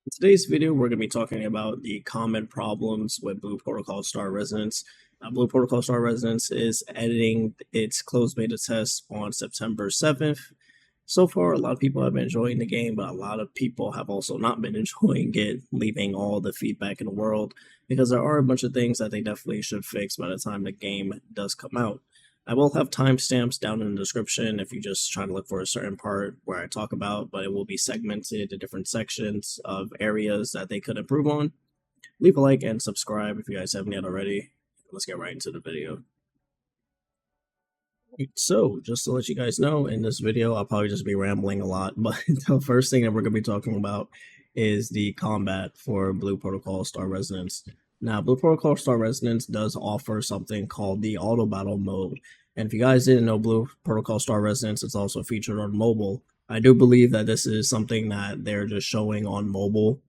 In today's video, we're going to be talking about the common problems with Blue Protocol Star Resonance. Blue Protocol Star Resonance is editing its closed beta test on September 7th. So far, a lot of people have been enjoying the game, but a lot of people have also not been enjoying it, leaving all the feedback in the world, because there are a bunch of things that they definitely should fix by the time the game does come out. I will have timestamps down in the description if you're just trying to look for a certain part where I talk about, but it will be segmented to different sections of areas that they could improve on. Leave a like and subscribe if you guys haven't yet already. Let's get right into the video. So, just to let you guys know, in this video, I'll probably just be rambling a lot, but the first thing that we're going to be talking about is the combat for Blue Protocol Star Resonance. Now, Blue Protocol Star Resonance does offer something called the Auto Battle mode, and if you guys didn't know, Blue Protocol Star Resonance is also featured on mobile. I do believe that this is something that they're just showing on mobile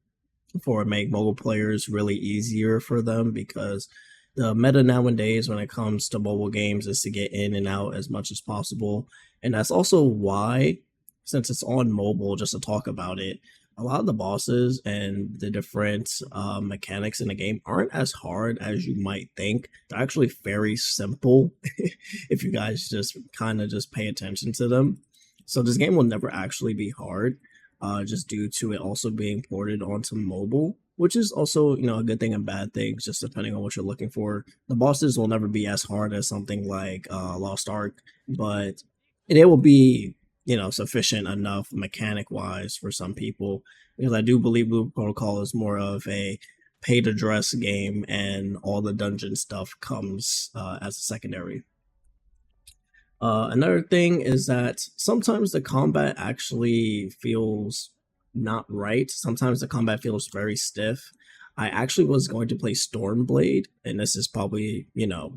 for make mobile players really easier for them, because the meta nowadays when it comes to mobile games is to get in and out as much as possible. And that's also why, since it's on mobile, just to talk about it, a lot of the bosses and the different mechanics in the game aren't as hard as you might think. They're actually very simple if you guys just kind of just pay attention to them. So this game will never actually be hard, just due to it also being ported onto mobile, which is also, a good thing and bad thing, just depending on what you're looking for. The bosses will never be as hard as something like Lost Ark, but it will be, sufficient enough mechanic wise for some people, because I do believe Blue Protocol is more of a pay to dress game, and all the dungeon stuff comes as a secondary. Another thing is that sometimes the combat actually feels not right. Sometimes the combat feels very stiff. I actually was going to play Stormblade, and this is probably,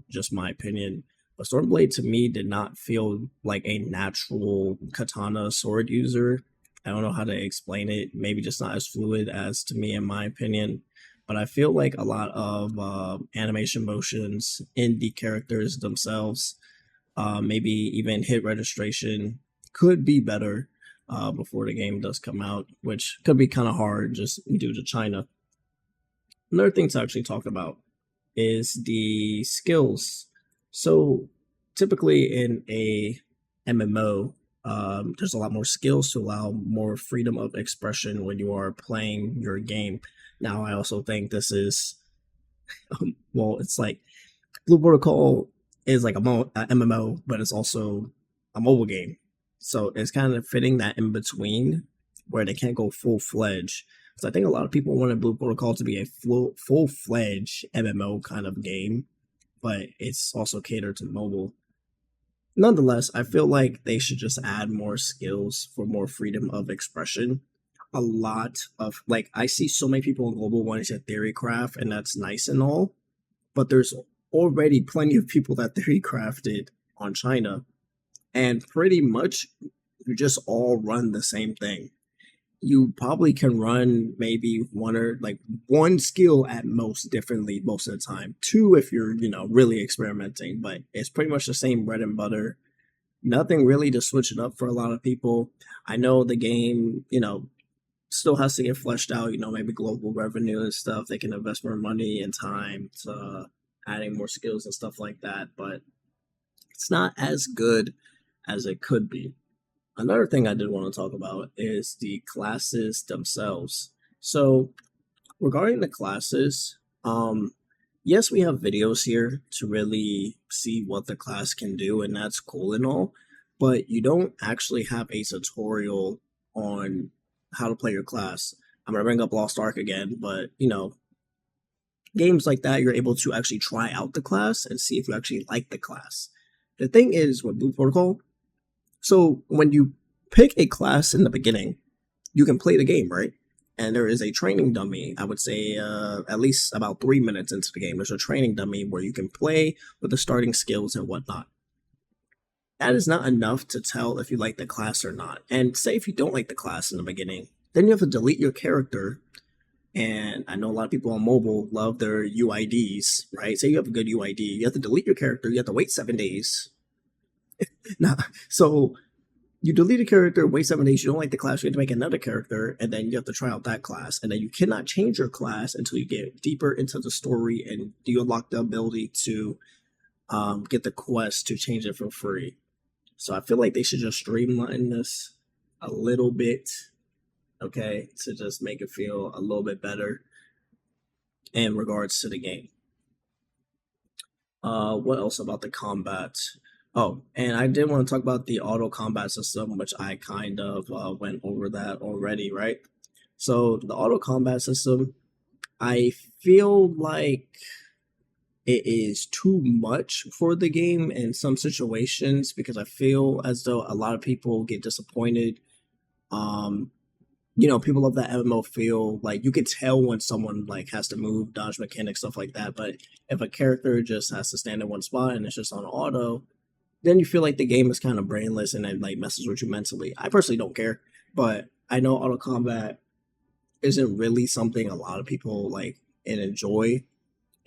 just my opinion. But Stormblade to me did not feel like a natural katana sword user. I don't know how to explain it. Maybe just not as fluid as to me, in my opinion. But I feel like a lot of animation motions in the characters themselves, maybe even hit registration, could be better before the game does come out, which could be kind of hard just due to China. Another thing to actually talk about is the skills. So typically in a MMO, there's a lot more skills to allow more freedom of expression when you are playing your game. Now, I also think this is, well, it's like Blue Protocol is like a MMO, but it's also a mobile game. So it's kind of fitting that in between where they can't go full fledged. So I think a lot of people wanted Blue Protocol to be a full fledged MMO kind of game, but it's also catered to mobile. Nonetheless, I feel like they should just add more skills for more freedom of expression. A lot of, like, I see so many people in global wanting to theory craft, and that's nice and all, but there's already plenty of people that theory crafted on China, and pretty much you just all run the same thing. You probably can run maybe one skill at most differently most of the time. Two if you're, really experimenting, but it's pretty much the same bread and butter. Nothing really to switch it up for a lot of people. I know the game, still has to get fleshed out, maybe global revenue and stuff. They can invest more money and time to adding more skills and stuff like that, but it's not as good as it could be. Another thing I did want to talk about is the classes themselves. So, regarding the classes, yes, we have videos here to really see what the class can do, and that's cool and all, but you don't actually have a tutorial on how to play your class. I'm gonna bring up Lost Ark again, but games like that, you're able to actually try out the class and see if you actually like the class. The thing is with Blue Protocol, so when you pick a class in the beginning, you can play the game, right? And there is a training dummy, I would say at least about 3 minutes into the game. There's a training dummy where you can play with the starting skills and whatnot. That is not enough to tell if you like the class or not. And say if you don't like the class in the beginning, then you have to delete your character. And I know a lot of people on mobile love their UIDs, right? Say you have a good UID, you have to delete your character, you have to wait 7 days. Now, so You delete a character, wait 7 days, you don't like the class, you have to make another character, and then you have to try out that class. And then you cannot change your class until you get deeper into the story and you unlock the ability to get the quest to change it for free. So I feel like they should just streamline this a little bit, okay, to just make it feel a little bit better in regards to the game. What else about the combat? Oh, and I did want to talk about the auto combat system, which I kind of went over that already, right? So the auto combat system, I feel like it is too much for the game in some situations because I feel as though a lot of people get disappointed. Um, people love that MMO feel. Like you could tell when someone like has to move, dodge mechanics, stuff like that. But if a character just has to stand in one spot and it's just on auto, then you feel like the game is kind of brainless and it like messes with you mentally. I personally don't care, but I know auto combat isn't really something a lot of people like and enjoy.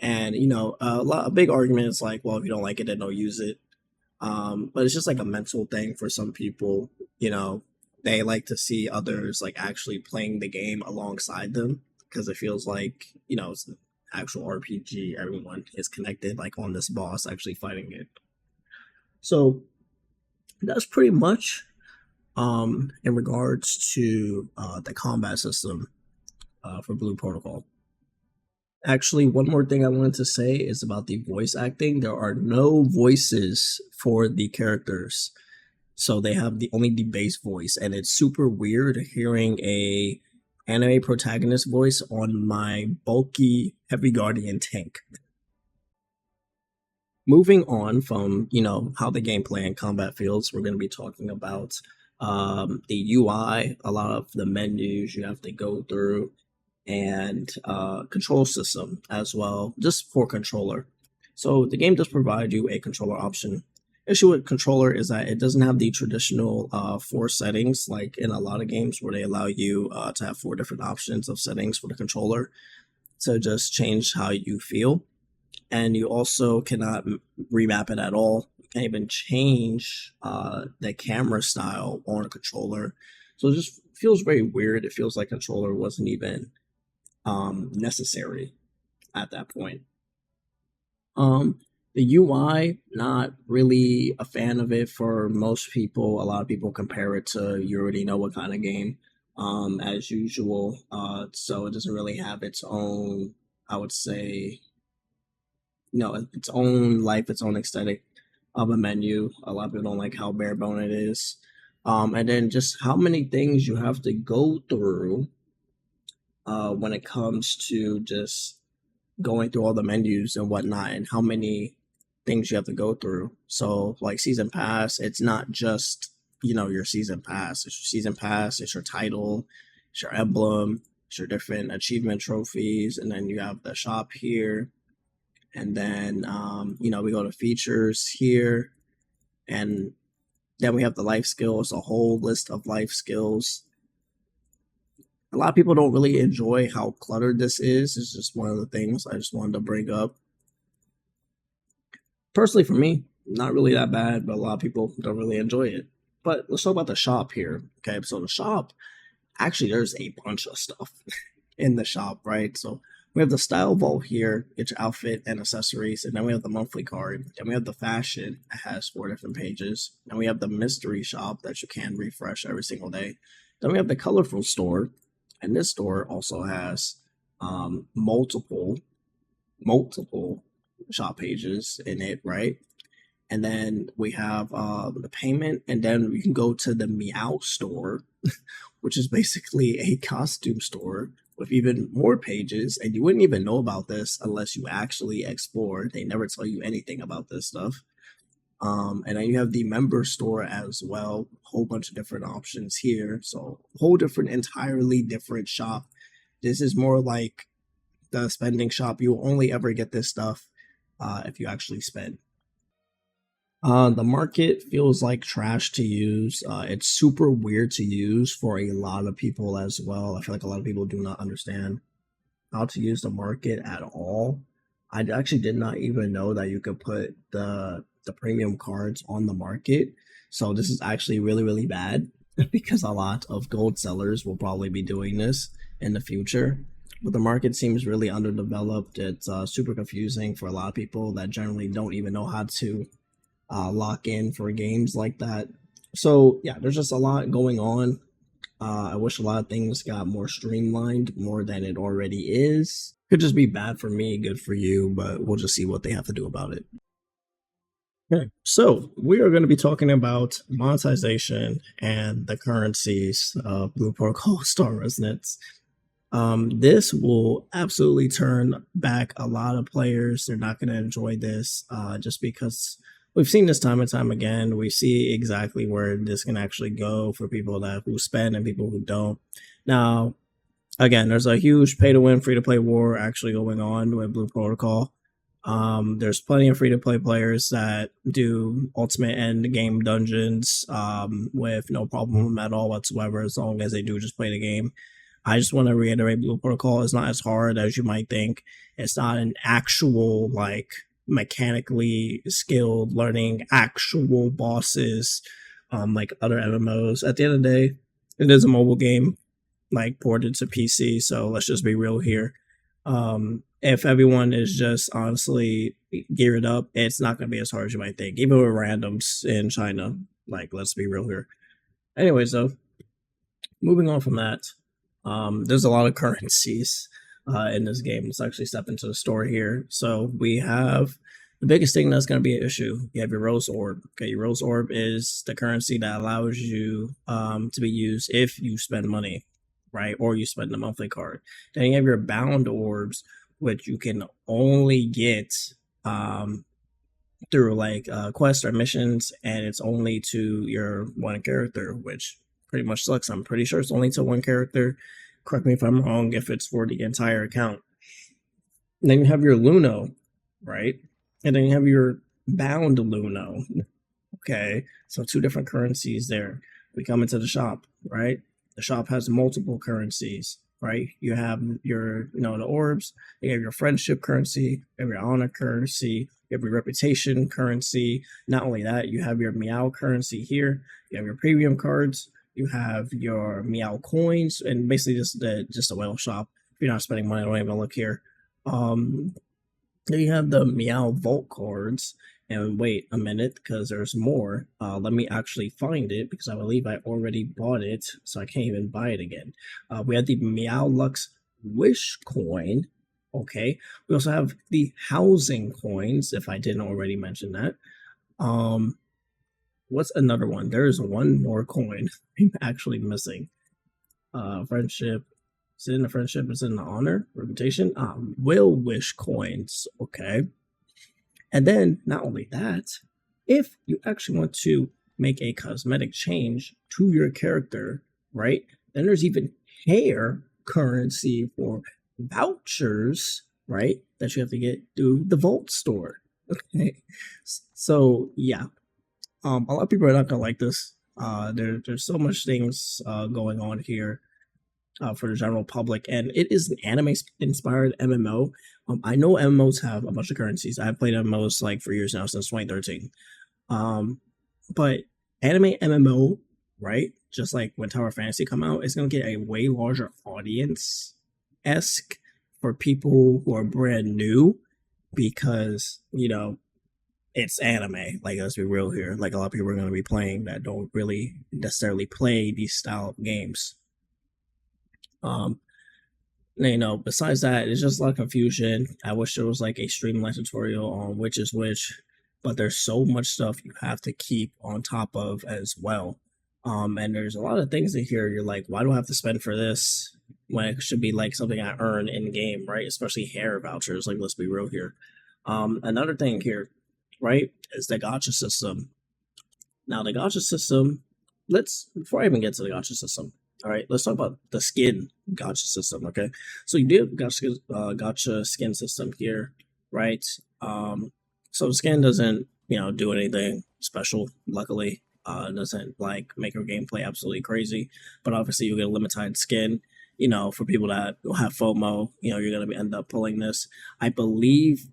And a big argument is like, well, if you don't like it, then don't use it. But it's just like a mental thing for some people. They like to see others like actually playing the game alongside them because it feels like it's an actual RPG. Everyone is connected, like on this boss actually fighting it. So that's pretty much in regards to the combat system for Blue Protocol. Actually, one more thing I wanted to say is about the voice acting. There are no voices for the characters, so they have only the base voice, and it's super weird hearing a anime protagonist voice on my bulky heavy guardian tank. Moving on from how the gameplay and combat feels, we're going to be talking about the UI, a lot of the menus you have to go through, and control system as well, just for controller. So the game does provide you a controller option. Issue with controller is that it doesn't have the traditional 4 settings like in a lot of games where they allow you to have 4 different options of settings for the controller to just change how you feel. And you also cannot remap it at all. You can't even change the camera style on a controller. So it just feels very weird. It feels like controller wasn't even necessary at that point. The UI, not really a fan of it for most people. A lot of people compare it to you already know what kind of game, as usual. So it doesn't really have its own, I would say, its own life, its own aesthetic of a menu. A lot of people don't like how bare bone it is. And then just how many things you have to go through when it comes to just going through all the menus and whatnot, and how many things you have to go through. So like season pass, it's not just your season pass. It's your season pass, it's your title, it's your emblem, it's your different achievement trophies, and then you have the shop here. And then we go to features here, and then we have the life skills, a whole list of life skills. A lot of people don't really enjoy how cluttered this is. It's just one of the things I just wanted to bring up. Personally, for me, not really that bad, but a lot of people don't really enjoy it. But let's talk about the shop here. Okay, so the shop, actually, there's a bunch of stuff in the shop, right? So we have the style vault here, it's your outfit and accessories, and then we have the monthly card, then we have the fashion that has 4 different pages, then we have the mystery shop that you can refresh every single day, then we have the colorful store, and this store also has multiple shop pages in it, right? And then we have the payment, and then we can go to the Meow store, which is basically a costume store with even more pages, and you wouldn't even know about this unless you actually explore. They never tell you anything about this stuff. And then you have the member store as well, a whole bunch of different options here. So whole different, entirely different shop. This is more like the spending shop. You will only ever get this stuff if you actually spend. The market feels like trash to use. It's super weird to use for a lot of people as well. I feel like a lot of people do not understand how to use the market at all. I actually did not even know that you could put the the premium cards on the market. So this is actually really, really bad because a lot of gold sellers will probably be doing this in the future. But the market seems really underdeveloped. It's super confusing for a lot of people that generally don't even know how to lock in for games like that. So yeah, there's just a lot going on. I wish a lot of things got more streamlined, more than it already is. Could just be bad for me, good for you, but we'll just see what they have to do about it. Okay, so we are going to be talking about monetization and the currencies of Blue Protocol Star Resonance. This will absolutely turn back a lot of players. They're not going to enjoy this just because we've seen this time and time again. We see exactly where this can actually go for people that who spend and people who don't. Now, again, there's a huge pay to win, free to play war actually going on with Blue Protocol. There's plenty of free to play players that do ultimate end game dungeons with no problem at all whatsoever, as long as they do just play the game. I just want to reiterate, Blue Protocol is not as hard as you might think. It's not an actual, like, mechanically skilled learning actual bosses like other MMOs. At the end of the day, it is a mobile game, like, ported to PC, so let's just be real here. If everyone is just honestly geared up, it's not going to be as hard as you might think, even with randoms in China. Like, let's be real here. Anyways, though, moving on from that, there's a lot of currencies in this game. Let's actually step into the store here. So we have the biggest thing that's going to be an issue. You have your Rose Orb. Okay, your Rose Orb is the currency that allows you to be used if you spend money, right? Or you spend the monthly card. Then you have your Bound Orbs, which you can only get through like quests or missions, and it's only to your one character, which pretty much sucks. I'm pretty sure it's only to one character. Correct me if I'm wrong if it's for the entire account. And then you have your Luno, right? And then you have your Bound Luno. Okay, so two different currencies there. We come into the shop, right? The shop has multiple currencies, right? You have your, the orbs, you have your friendship currency, you have your honor currency, you have your reputation currency. Not only that, you have your Meow currency here, you have your premium cards, you have your Meow coins, and basically just a whale shop. If you're not spending money, don't even look here. Then you have the Meow Vault cards. And wait a minute, because there's more. Let me actually find it, because I believe I already bought it, so I can't even buy it again. We have the Meow Lux Wish coin. Okay. We also have the housing coins, if I didn't already mention that. What's another one? There is one more coin I'm actually missing. Friendship. Is it in the friendship? Is it in the honor? Reputation? Will Wish coins. Okay. And then, not only that, if you actually want to make a cosmetic change to your character, right, then there's even hair currency for vouchers, right, that you have to get through the Vault store. Okay, so yeah, a lot of people are not gonna like this. There's so much things going on here for the general public, and it is an anime-inspired MMO. I know MMOs have a bunch of currencies. I've played MMOs like for years now, since 2013. But anime MMO, right? Just like when Tower Fantasy come out, it's gonna get a way larger audience esque for people who are brand new, because it's anime. Like, let's be real here. Like, a lot of people are gonna be playing that don't really necessarily play these style of games. Besides that, it's just a lot of confusion. I wish there was like a streamlined tutorial on which is which, but there's so much stuff you have to keep on top of as well. And there's a lot of things in here you're like, why do I have to spend for this when it should be like something I earn in game, right? Especially hair vouchers. Like, let's be real here. Another thing here, right, is the gacha system. Now, the gacha system, before I even get to the gacha system, all right, let's talk about the skin gacha system, okay? So you do have gacha skin system here, right? So the skin doesn't, do anything special, luckily. It doesn't, like, make your gameplay absolutely crazy, but obviously you'll get a limited skin. For people that have FOMO, you're going to end up pulling this. I believe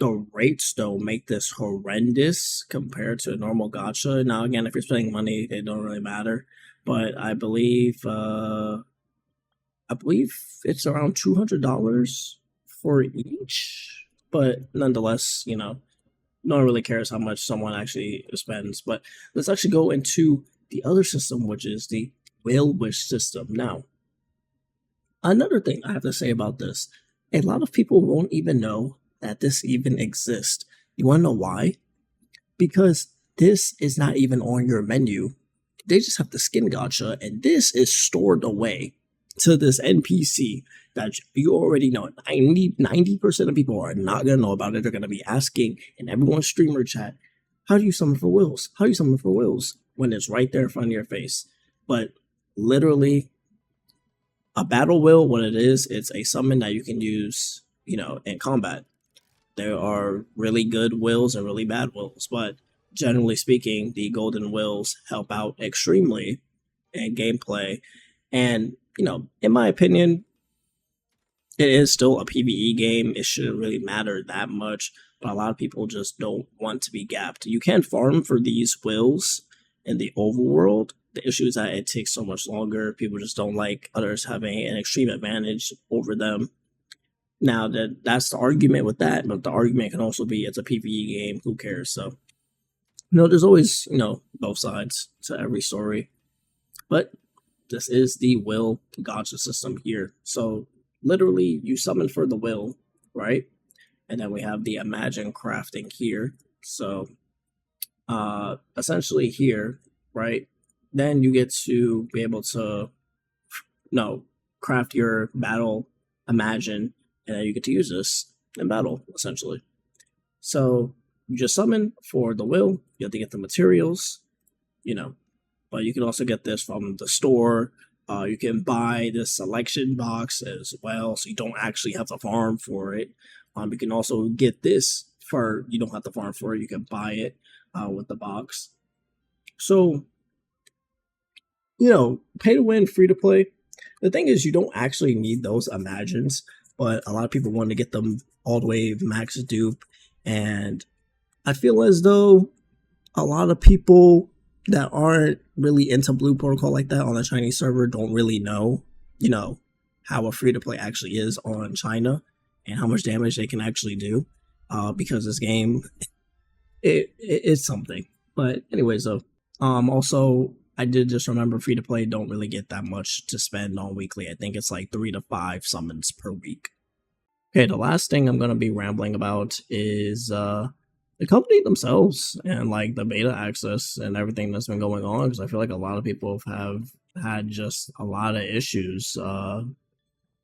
The rates though make this horrendous compared to a normal gacha. Now again, if you're spending money, it don't really matter. But I believe it's around $200 for each. But nonetheless, no one really cares how much someone actually spends. But let's actually go into the other system, which is the whale wish system. Now, another thing I have to say about this, a lot of people won't even know that this even exists. You want to know why? Because this is not even on your menu. They just have the skin gacha, and this is stored away to this NPC that you already know. 90% of people are not going to know about it. They're going to be asking in everyone's streamer chat, how do you summon for wills? How do you summon for wills? When it's right there in front of your face. But literally, a battle will, what it is, it's a summon that you can use, in combat. There are really good wills and really bad wills, but generally speaking, the golden wills help out extremely in gameplay. And, in my opinion, it is still a PvE game. It shouldn't really matter that much, but a lot of people just don't want to be gapped. You can farm for these wills in the overworld. The issue is that it takes so much longer. People just don't like others having an extreme advantage over them. Now that's the argument with that, but the argument can also be it's a PvE game. Who cares? So, there's always both sides to every story. But this is the will gacha system here. So literally, you summon for the will, right? And then we have the imagine crafting here. So essentially here, right? Then you get to be able to craft your battle imagine, and then you get to use this in battle, essentially. So you just summon for the will, you have to get the materials, but you can also get this from the store. You can buy this selection box as well, so you don't actually have to farm for it. You can also get this you don't have to farm for it, you can buy it with the box. So, pay to win, free to play. The thing is, you don't actually need those imagines, but a lot of people want to get them all the way max dupe. And I feel as though a lot of people that aren't really into Blue Protocol like that on the Chinese server don't really know, how a free to play actually is on China and how much damage they can actually do. Because this game, it's something. But anyways, though, also I did just remember free to play don't really get that much to spend on weekly. I think it's like 3 to 5 summons per week. Okay, the last thing I'm gonna be rambling about is the company themselves and like the beta access and everything that's been going on, because I feel like a lot of people have had just a lot of issues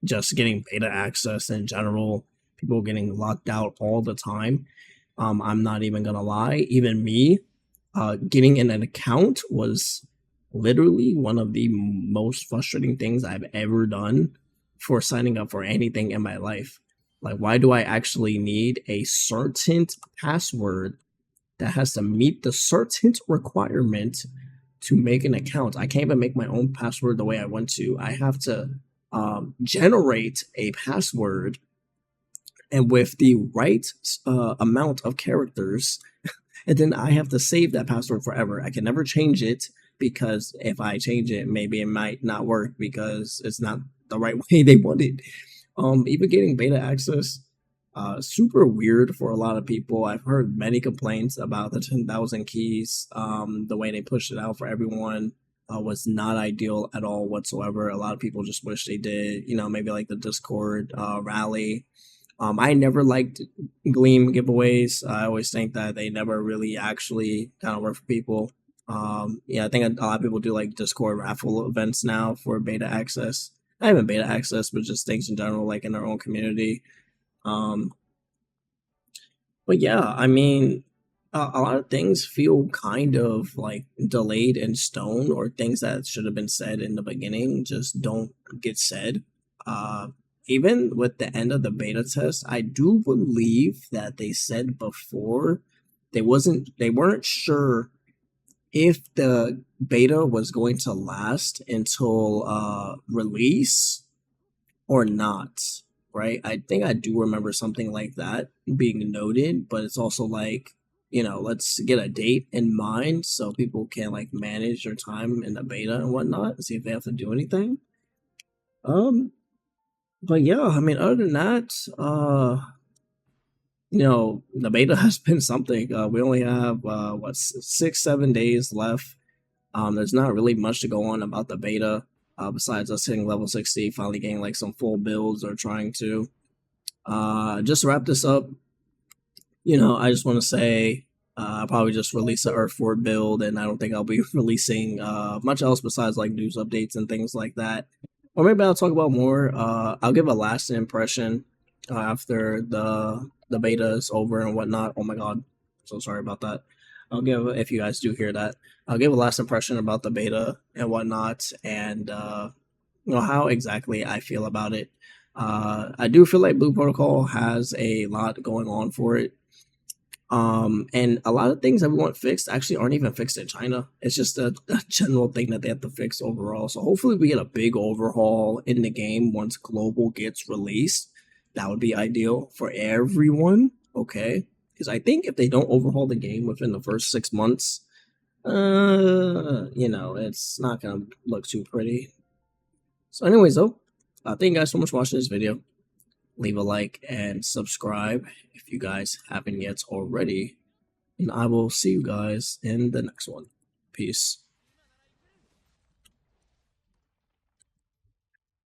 just getting beta access in general. People getting locked out all the time. I'm not even gonna lie, even me getting an account was literally one of the most frustrating things I've ever done for signing up for anything in my life. Like, why do I actually need a certain password that has to meet the certain requirement to make an account? I can't even make my own password the way I want to. I have to generate a password and with the right amount of characters, and then I have to save that password forever. I can never change it, because if I change it, maybe it might not work because it's not the right way they want it. Even getting beta access, super weird for a lot of people. I've heard many complaints about the 10,000 keys. The way they pushed it out for everyone was not ideal at all whatsoever. A lot of people just wish they did, maybe like the Discord rally. I never liked Gleam giveaways. I always think that they never really actually kind of work for people. I think a lot of people do like Discord raffle events now for beta access. Not even beta access, but just things in general, like in their own community. But yeah, I mean, a lot of things feel kind of like delayed in stone, or things that should have been said in the beginning just don't get said. Even with the end of the beta test, I do believe that they said before they weren't sure if the beta was going to last until release or not. right? I think I do remember something like that being noted, but it's also like, let's get a date in mind so people can like manage their time in the beta and whatnot and see if they have to do anything. Um, but yeah, I mean, other than that, the beta has been something. We only have 6, 7 days left. There's not really much to go on about the beta, besides us hitting level 60, finally getting like some full builds or trying to. Just to wrap this up, I just want to say I'll probably just release the Earth 4 build, and I don't think I'll be releasing much else besides like news updates and things like that. Or maybe I'll talk about more. I'll give a lasting impression after the beta is over and whatnot. Oh my god, so sorry about that. I'll give, if you guys do hear that, I'll give a last impression about the beta and whatnot, and how exactly I feel about it. I do feel like Blue Protocol has a lot going on for it. And a lot of things that we want fixed actually aren't even fixed in China. It's just a general thing that they have to fix overall. So hopefully we get a big overhaul in the game once global gets released. That would be ideal for everyone. Okay. Because I think if they don't overhaul the game within the first 6 months, it's not gonna look too pretty. So anyways though, thank you guys so much for watching this video. Leave a like and subscribe if you guys haven't yet already. And I will see you guys in the next one. Peace.